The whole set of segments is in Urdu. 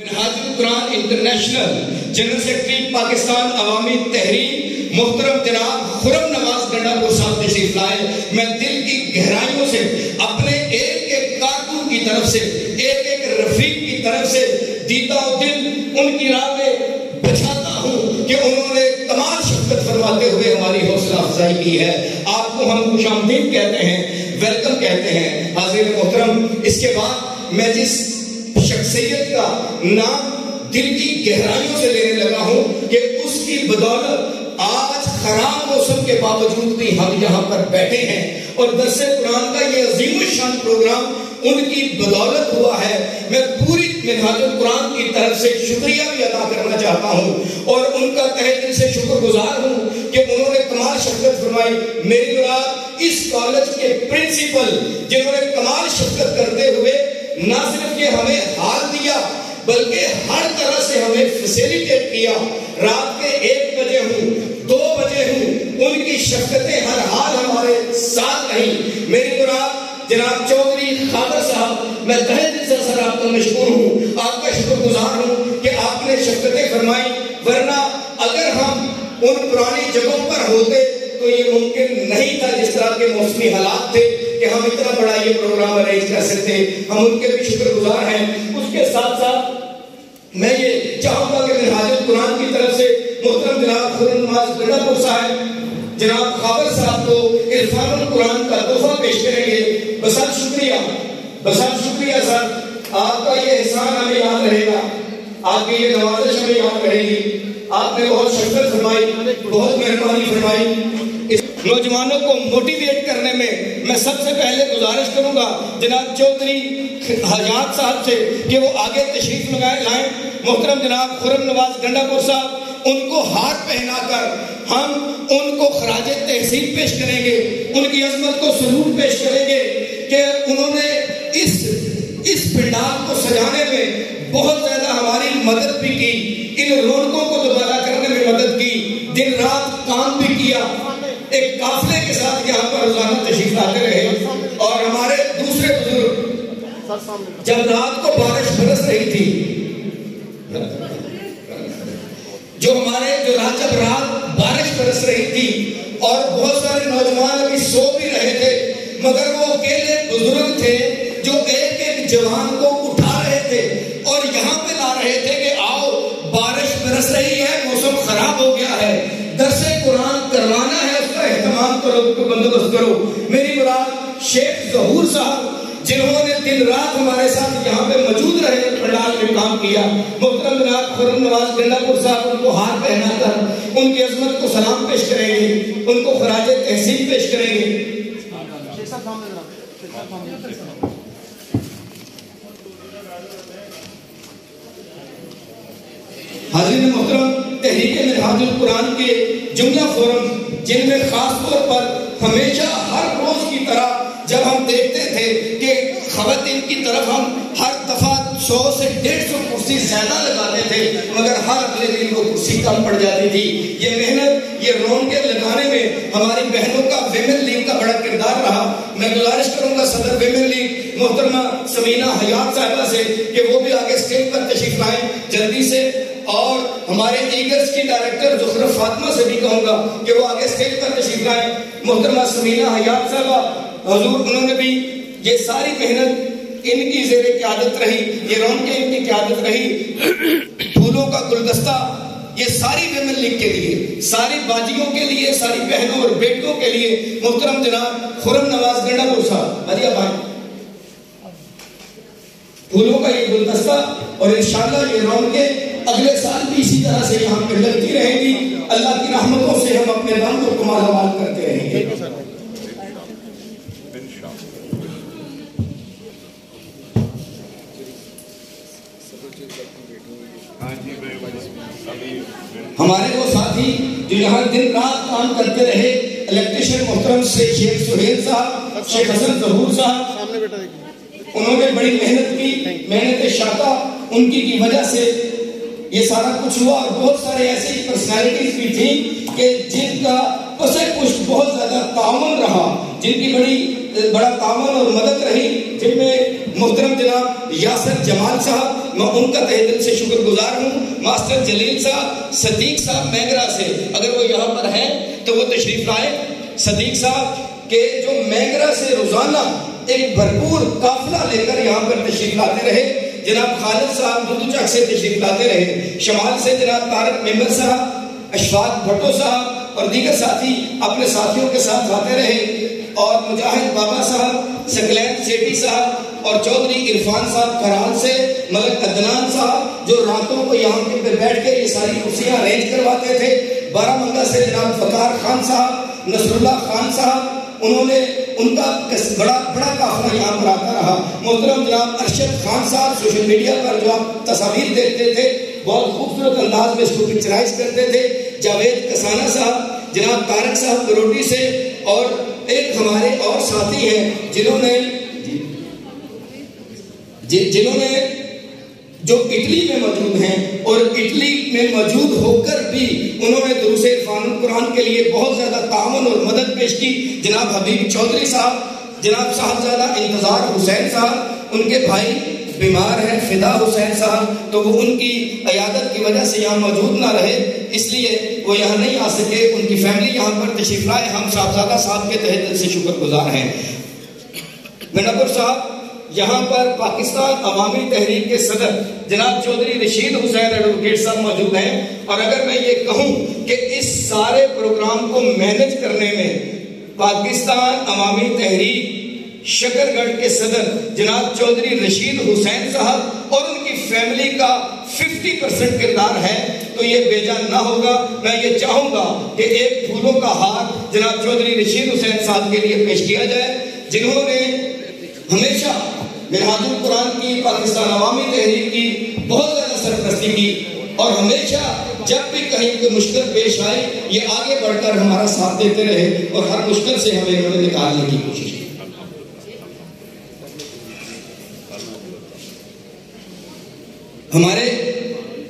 منہاج القرآن انٹرنیشنل جنرل سیکرٹری پاکستان عوامی تحریک محترم جناب خرم نواز گنڈا پور صاحب تشریف لائے. میں دل کی گہرائیوں سے اپنے ایک ایک کارکن کی طرف سے ایک ایک رفیق کی طرف سے دیتا و دل ان کی راہ میں بچھاتا ہوں کہ انہوں نے کمال شفقت فرماتے ہوئے ہماری حوصلہ افزائی کی ہے. آپ کو ہم خوش آمدید کہتے ہیں, ویلکم کہتے ہیں. حاضرین محترم, اس کے بعد میں جس شخصیت کا نام دل کی گہرائیوں سے لینے لگا ہوں کہ اس کی بدولت آج خراب موسم کے باوجود بھی ہم یہاں پر بیٹھے ہیں اور درس قرآن کا یہ عظیم الشان پروگرام ان کی بدولت ہوا ہے. میں پوری منہاج القرآن کی طرف سے شکریہ بھی ادا کرنا چاہتا ہوں اور ان کا تہہ دل سے شکر گزار ہوں کہ انہوں نے کمال شفقت فرمائی. میری مراد اس کالج کے پرنسپل جنہوں نے کمال شفقت کرتے ہوئے نہ صرف کہ ہمیں حال دیا بلکہ ہر طرح سے ہمیں فیسیلیٹیٹ کیا. رات کے 1 بجے ہوں 2 بجے ہوں ان کی شفقتیں ہر حال ہمارے ساتھ رہیں. میری مراد جناب چودھری خاطر صاحب, میں تہہ دل سے سر آپ کا مشکور ہوں, آپ کا شکر گزار ہوں کہ آپ نے شفقتیں فرمائی. ورنہ اگر ہم ان پرانی جگہوں پر ہوتے تو یہ ممکن نہیں تھا جس طرح کے موسمی حالات تھے کہ ہم اتنا بڑا یہ پروگرام ارینج کر سکتے. ہم ان کے بھی شکر گزار ہیں. اس کے ساتھ ساتھ میں یہ چاہوں گا کہ منہاج القرآن کی طرف سے محترم جناب خرم نواز گنڈا پور صاحب جناب خاور صاحب کو عرفان القرآن کا تحفہ پیش کریں گے. بسات شکریہ سر, آپ کا یہ احسان ہمیں یاد رہے گا, آپ کی یہ نوازش ہمیں یاد رہے گی. آپ نے بہت شفقت فرمائی, بہت مہربانی فرمائی. نوجوانوں کو موٹیویٹ کرنے میں سب سے پہلے گزارش کروں گا جناب چودھری حجات صاحب سے کہ وہ آگے تشریف لائیں. محترم جناب خرم نواز گنڈا پور صاحب, ان کو ہاتھ پہنا کر ہم ان کو خراج تحسین پیش کریں گے, ان کی عظمت کو سلوٹ پیش کریں گے کہ انہوں نے اس پنڈال کو سجانے میں بہت زیادہ ہماری مدد بھی کی, ان رونقوں کو دوبارہ کرنے میں مدد کی, دن رات کام بھی کیا. ایک قافلے کے ساتھ یہاں پر روزانہ تشریف لاتے رہے. اور ہمارے دوسرے بزرگ جب رات کو بارش برس رہی تھی, جب رات بارش برس رہی تھی اور بہت سارے نوجوان ابھی سو بھی رہے تھے, مگر وہ اکیلے بزرگ تھے جو ایک ایک جوان کو اٹھا رہے تھے اور یہاں پہ لا رہے تھے کہ آؤ بارش برس رہی ہے, موسم خراب ہو گیا ہے, درس قرآن کروانا ہے, اس کا اہتمام کرو, بندوبست کرو. میری مراد شیخ ظہور صاحب جنہوں نے دن رات ہمارے ساتھ یہاں پہ موجود رہے, پنڈال میں کام کیا. محترم جناب خرم نواز گنڈا پور صاحب ان کو ہاتھ پہنا کر ان کی عظمت کو سلام پیش کریں گے, ان کو خراج تحسین پیش کریں گے. حاضرین محترم, تحریک منہاج القرآن کے جملہ فورم جن میں خاص طور پر ہمیشہ ہر روز کی طرح جب ہم دیکھتے تھے کہ خواتین کی طرف ہم ہر دفعہ 100 سے 150 کرسی زیادہ لگاتے تھے مگر ہر اگلے دن وہ کرسی کم پڑ جاتی تھی. یہ محنت, یہ رونقیں لگانے میں ہماری بہنوں کا ویمن لیگ کا بڑا کردار رہا. میں گزارش کروں گا صدر ویمن لیگ محترمہ سمینہ حیات صاحبہ سے کہ وہ بھی آگے اسٹیج پر تشریف لائیں جلدی سے, اور ہمارے ایگرز کی ڈائریکٹر زخرف فاطمہ سے بھی کہوں گا کہ وہ آگے اسٹیج پر تشریف لائیں. محترمہ سمینہ حیات صاحبہ حضور, انہوں نے بھی یہ ساری محنت ان کی زیر قیادت رہی, یہ رونقیں ان کی قیادت رہی. پھولوں کا گلدستہ یہ ساری ویمن لیگ کے لیے, ساری باجیوں کے لیے, ساری بہنوں اور بیٹوں کے لیے. محترم جناب خرم نواز گنڈا پور صاحب, بھیا بھائی, پھولوں کا یہ گلدستہ اور انشاءاللہ یہ رونقیں اگلے سال بھی اسی طرح سے یہاں پہ لگتی رہیں گی. اللہ کی رحمتوں سے ہم اپنے دم کو کمال حوال کرتے رہیں گے. ہمارے وہ ساتھی جو یہاں دن رات کام کرتے رہے, الیکٹریشین محترم سے شیخ سہیل صاحب, شیخ حسن ظہور صاحب, انہوں نے بڑی محنت کی, محنت شاقہ ان کی وجہ سے یہ سارا کچھ ہوا. اور بہت سارے ایسے پرسنالٹیز بھی تھیں کہ جن کا پسے پشت بہت زیادہ تعاون رہا, جن کی بڑا تعاون اور مدد رہی, جن میں محترم جناب یاسر جمال صاحب میں ان کا تہہ دل سے شکر گزار ہوں. ماسٹر جلیل صاحب، صدیق صاحب مینگرہ سے اگر وہ یہاں پر ہیں تو وہ تشریف لائیں. صدیق صاحب کے جو مینگرہ سے روزانہ ایک بھرپور قافلہ لے کر یہاں پر تشریف لاتے رہے. جناب خالد صاحب دودو چک سے تشریف لاتے رہے. شمال سے جناب طارق ممبر صاحب، اشفاق بھٹو صاحب اور دیگر ساتھی اپنے ساتھیوں کے ساتھ آتے رہے. اور مجاہد بابا صاحب، سکلین سیٹی صاحب اور چودھری عرفان صاحب کرال سے، ملک عدنان صاحب جو راتوں کو یہاں پہ بیٹھ کے یہ ساری کرسیاں ارینج کرواتے تھے. بارہ مندہ سے جناب فقار خان صاحب، نصر اللہ خان صاحب، انہوں نے ان کا بڑا قافلہ یہاں پر آتا رہا. محترم جناب ارشد خان صاحب سوشل میڈیا پر جو آپ تصاویر دیکھتے تھے بہت خوبصورت انداز میں اس کو پکچرائز کرتے تھے. جاوید کسانہ صاحب، جناب طارق صاحب کروٹی سے، اور ایک ہمارے اور ساتھی ہیں جنہوں نے جو اٹلی میں موجود ہیں اور اٹلی میں موجود ہو کر بھی انہوں نے دروس عرفان القرآن کے لیے بہت زیادہ تعاون اور مدد پیش کی. جناب حبیب چودھری صاحب، جناب صاحبزادہ انتظار حسین صاحب، ان کے بھائی بیمار ہیں فدا حسین صاحب، تو وہ ان کی عیادت کی وجہ سے یہاں موجود نہ رہے، اس لیے وہ یہاں نہیں آ سکے. ان کی فیملی یہاں پر تشریف لائے. ہم صاحبزادہ صاحب کے تہہ دل سے شکر گزار ہیں. گنڈپور صاحب یہاں پر پاکستان عوامی تحریک کے صدر جناب چودھری رشید حسین ایڈوکیٹ صاحب موجود ہیں. اور اگر میں یہ کہوں کہ اس سارے پروگرام کو مینج کرنے میں پاکستان عوامی تحریک شکر گڑھ کے صدر جناب چودھری رشید حسین صاحب اور ان کی فیملی کا 50% کردار ہے تو یہ بے جان نہ ہوگا. میں یہ چاہوں گا کہ ایک پھولوں کا ہار جناب چودھری رشید حسین صاحب کے لیے پیش کیا جائے، جنہوں نے ہمیشہ منہاج القرآن کی، پاکستان عوامی تحریک کی بہت زیادہ سرپرستی کی، اور ہمیشہ جب بھی کہیں کوئی مشکل پیش آئے یہ آگے بڑھ کر ہمارا ساتھ دیتے رہے اور ہر مشکل سے ہمیں انہوں نے نکالنے کی کوشش کی. ہمارے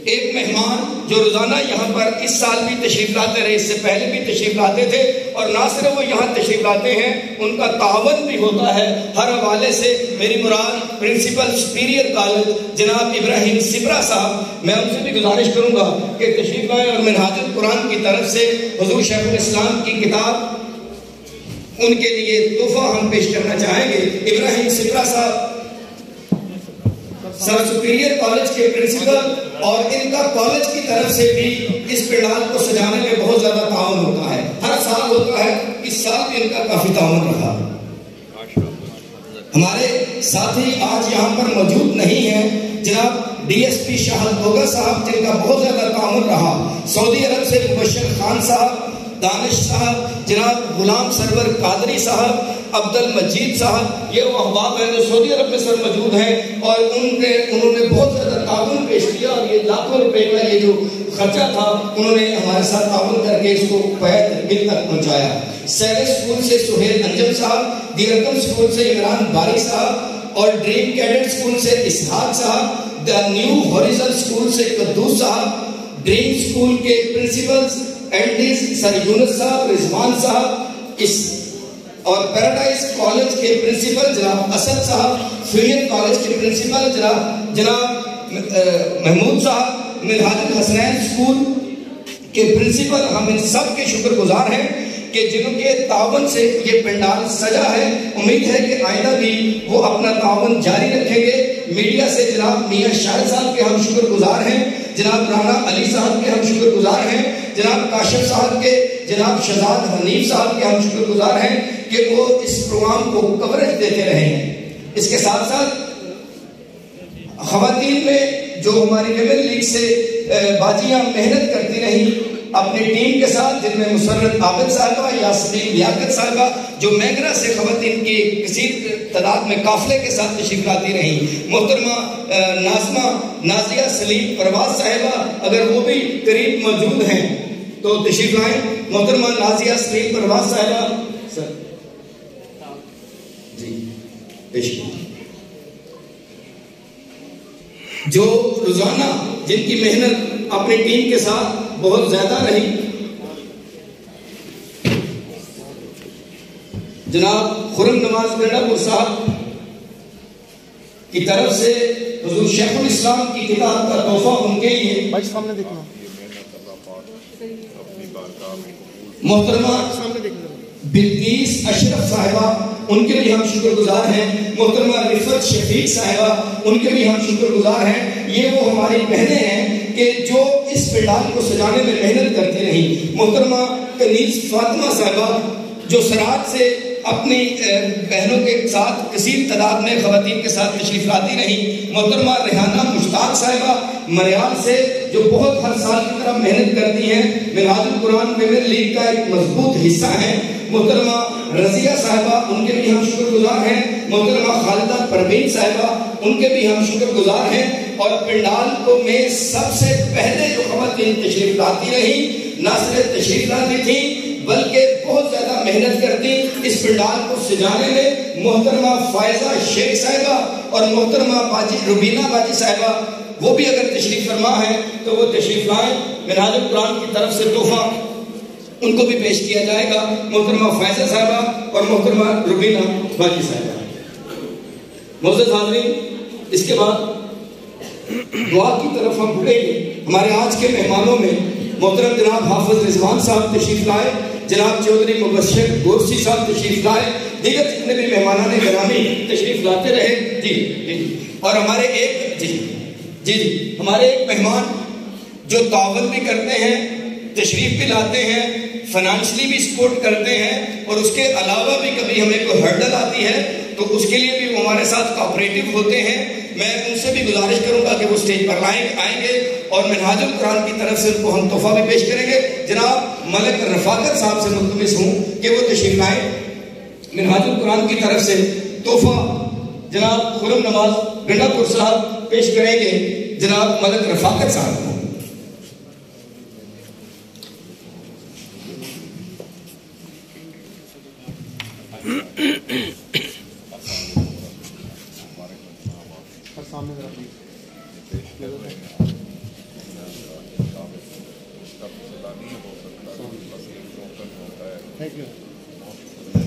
ایک مہمان جو روزانہ یہاں پر اس سال بھی تشریف لاتے رہے، اس سے پہلے بھی تشریف لاتے تھے، اور نہ صرف وہ یہاں تشریف لاتے ہیں، ان کا تعاون بھی ہوتا ہے ہر حوالے سے. میری مراد پرنسپل سپیریئر کالج جناب ابراہیم سپرا صاحب، میں ان سے بھی گزارش کروں گا کہ تشریف لائیں اور منہاج القرآن کی طرف سے حضور شیخ الاسلام کی کتاب ان کے لیے تحفہ ہم پیش کرنا چاہیں گے. ابراہیم سپرا صاحب سب سپیریئر کالج کے پرنسپل، اور ان کا کالج کی طرف سے بھی اس پنڈال کو سجانے میں بہت زیادہ تعاون ہوتا ہے، ہر سال ہوتا ہے، اس سال بھی ان کا کافی تعاون رہا. ہمارے ساتھی آج یہاں پر موجود نہیں ہیں، جناب ڈی ایس پی شاہد گوگا صاحب جن کا بہت زیادہ تعاون رہا. سعودی عرب سے مبشر خان صاحب، دانش صاحب، جناب غلام سرور قادری صاحب، عبد المجید صاحب، یہ وہ احباب ہیں جو سعودی عرب میں سر موجود ہیں، اور انہوں نے بہت زیادہ تعاون پیش کیا، اور یہ لاکھوں روپے کا یہ جو خرچہ تھا انہوں نے ہمارے ساتھ تعاون کر کے اس کو مل تک پہنچایا. سیلس اسکول سے سہیل انجم صاحب، دی رقم اسکول سے عمران باری صاحب، اور ڈریم کیڈٹ اسکول سے اسحاق صاحب، دا نیو ہوریزن اسکول سے قدوس صاحب، ڈریم اسکول کے پرنسپلز اینڈیز سر یونس صاحب، رضوان صاحب، اور پیراڈائز کالج کے پرنسپل جناب اسد صاحب، فیوژن کالج کے پرنسپل جناب محمود صاحب، منہاج الحسنین اسکول کے پرنسپل، ہم ان سب کے شکر گزار ہیں کہ جنہوں کے تعاون سے یہ پنڈال سجا ہے. امید ہے کہ آئندہ بھی وہ اپنا تعاون جاری رکھیں گے. میڈیا سے جناب میاں شاہد صاحب کے ہم شکر گزار ہیں، جناب رانا علی صاحب کے ہم شکر گزار ہیں، جناب کاشف صاحب کے، جناب شہزاد حنیف صاحب کے ہم شکر گزار ہیں کہ وہ اس پروگرام کو کوریج دیتے رہے ہیں. اس کے ساتھ ساتھ خواتین میں جو ہماری ویمن لیگ سے باجیاں محنت کرتی رہیں اپنی ٹیم کے ساتھ، جن میں مسرت عابد صاحبہ، یاسمین لیاقت صاحبہ، جو مینگرہ سے خواتین کی کثیر تعداد میں قافلے کے ساتھ تشریف لاتی رہیں. محترمہ ناظمہ نازیہ سلیم پرواز صاحبہ اگر وہ بھی قریب موجود ہیں تو تشریف لائیں. محترمہ نازیہ سلیم پرواز صاحبہ سر جی پیش کیجیے، جو روزانہ جن کی محنت اپنی ٹیم کے ساتھ بہت زیادہ رہی. جناب خرم نواز گنڈا پور صاحب کی طرف سے حضور شیخ الاسلام کی کتاب کا تحفہ ان کے لیے محترمہ بلقیس اشرف صاحبہ، ان کے بھی ہم شکر گزار ہیں. محترمہ رفت شفیق صاحبہ، ان کے بھی ہم شکر گزار ہیں. یہ وہ ہماری بہنیں ہیں کہ جو اس پنڈال کو سجانے میں محنت کرتی رہیں. محترمہ کنیز فاطمہ صاحبہ جو سرات سے اپنی بہنوں کے ساتھ کثیر تعداد میں خواتین کے ساتھ تشریف لاتی رہیں. محترمہ ریحانہ مشتاق صاحبہ مریال سے جو بہت ہر سال کی طرح محنت کرتی ہیں، منہاج القرآن ویمن لیگ کا ایک مضبوط حصہ ہیں. محترمہ رضیہ صاحبہ، ان کے بھی ہم شکر گزار ہیں. محترمہ خالدہ پروین صاحبہ، ان کے بھی ہم شکر گزار ہیں. اور پنڈال کو میں سب سے پہلے جو خواتین تشریف لاتی رہی، نہ صرف تشریف لاتی تھیں بلکہ بہت زیادہ محنت کرتی اس پنڈال کو سجانے میں، محترمہ فائزہ شیخ صاحبہ اور محترمہ باجی روبینہ باجی صاحبہ، وہ بھی اگر تشریف فرما ہے تو وہ تشریف لائیں. منہاج القرآن کی طرف سے تحفہ ان کو بھی پیش کیا جائے گا. محترمہ فائزہ صاحبہ اور محترمہ روبینہ باجی صاحبہ. معزز حاضرین، اس کے بعد دعا کی طرف ہم بڑھیں گے. ہمارے آج کے مہمانوں میں محترم جناب حافظ رضوان صاحب تشریف لائے، جناب چودھری مبشر گورسی صاحب تشریف لائے، دیگر جتنے بھی مہمانان گرامی تشریف لاتے رہے. جی اور ہمارے ایک مہمان جو تعاون بھی کرتے ہیں، تشریف بھی لاتے ہیں، فنانشلی بھی سپورٹ کرتے ہیں، اور اس کے علاوہ بھی کبھی ہمیں کوئی ہرڈل آتی ہے تو اس کے لیے بھی وہ ہمارے ساتھ کوآپریٹو ہوتے ہیں. میں ان سے بھی گزارش کروں گا کہ وہ سٹیج پر آئیں گے اور منہاج القرآن کی طرف سے ان کو ہم تحفہ بھی پیش کریں گے. جناب ملک رفاقت صاحب سے ملتمس ہوں کہ وہ تشریف لائیں. منہاج القرآن کی طرف سے تحفہ جناب خرم نواز گنڈا پور صاحب پیش کریں گے جناب ملک رفاقت صاحب کو.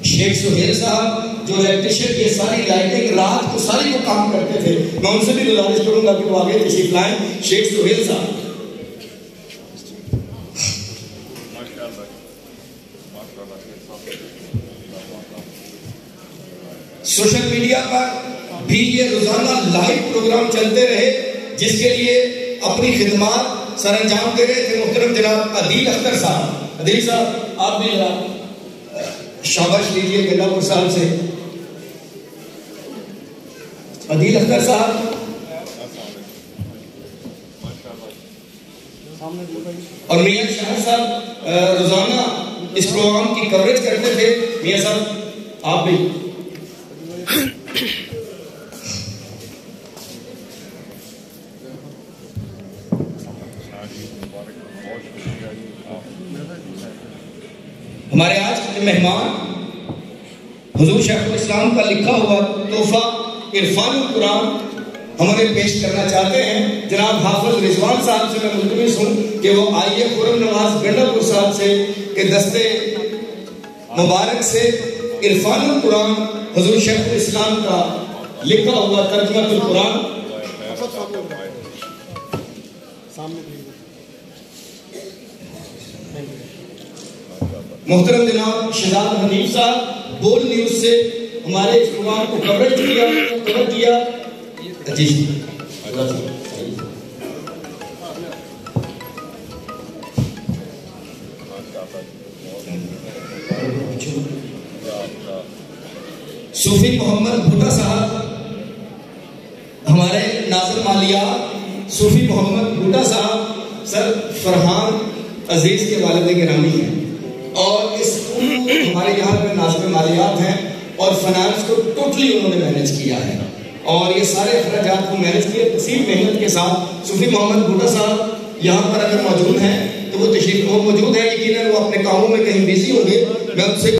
شیخ سہیل صاحب جو الیکٹریشین یہ ساری لائٹنگ رات کو ساری کو کام کرتے تھے، میں ان سے بھی گزارش کروں گا کہ وہ آگے تشریف لائیں. شیخ سہیل صاحب. سوشل میڈیا پر بھی یہ روزانہ لائیو پروگرام چلتے رہے، جس کے لیے اپنی خدمات سر انجام دے رہے تھے محترم جناب عدیل اختر صاحب. عدیل صاحب آپ بھی شاباش لیجئے گنڈا پور صاحب سے. عدیل اختر صاحب اور میاں شاہ صاحب روزانہ اس پروگرام کی کوریج کرتے تھے. میاں صاحب آپ بھی. ہمارے آج کے مہمان حضور شیخ الاسلام کا لکھا ہوا تحفہ عرفان القرآن ہمارے پیش کرنا چاہتے ہیں. جناب حافظ رضوان صاحب سے میں ملتمس ہوں کہ وہ آئیے خرم نواز گنڈا پور صاحب سے کہ دستے مبارک سے عرفان القرآن حضور شیخ الاسلام کا لکھا ہوا ترجمہ القرآن. محترم جناب شہزاد حنیف صاحب بول نیوز سے ہمارے اس پروگرام کو کور کیا. جی صوفی محمد بھٹا صاحب ہمارے ناظر مالیات صوفی محمد بھٹا صاحب سر فرحان عزیز کے والد گرامی ہیں، اور اس ہمارے یہاں پہ ناظر مالیات ہیں اور فنانس کو ٹوٹلی انہوں نے مینج کیا ہے، اور یہ سارے اخراجات کو مینج کیے کثیر محنت کے ساتھ. صوفی محمد بھٹا صاحب یہاں پر اگر موجود ہیں تو وہ تشریف موجود ہیں، یقیناً وہ اپنے کاموں میں کہیں بیزی ہوں گے. میں ان سے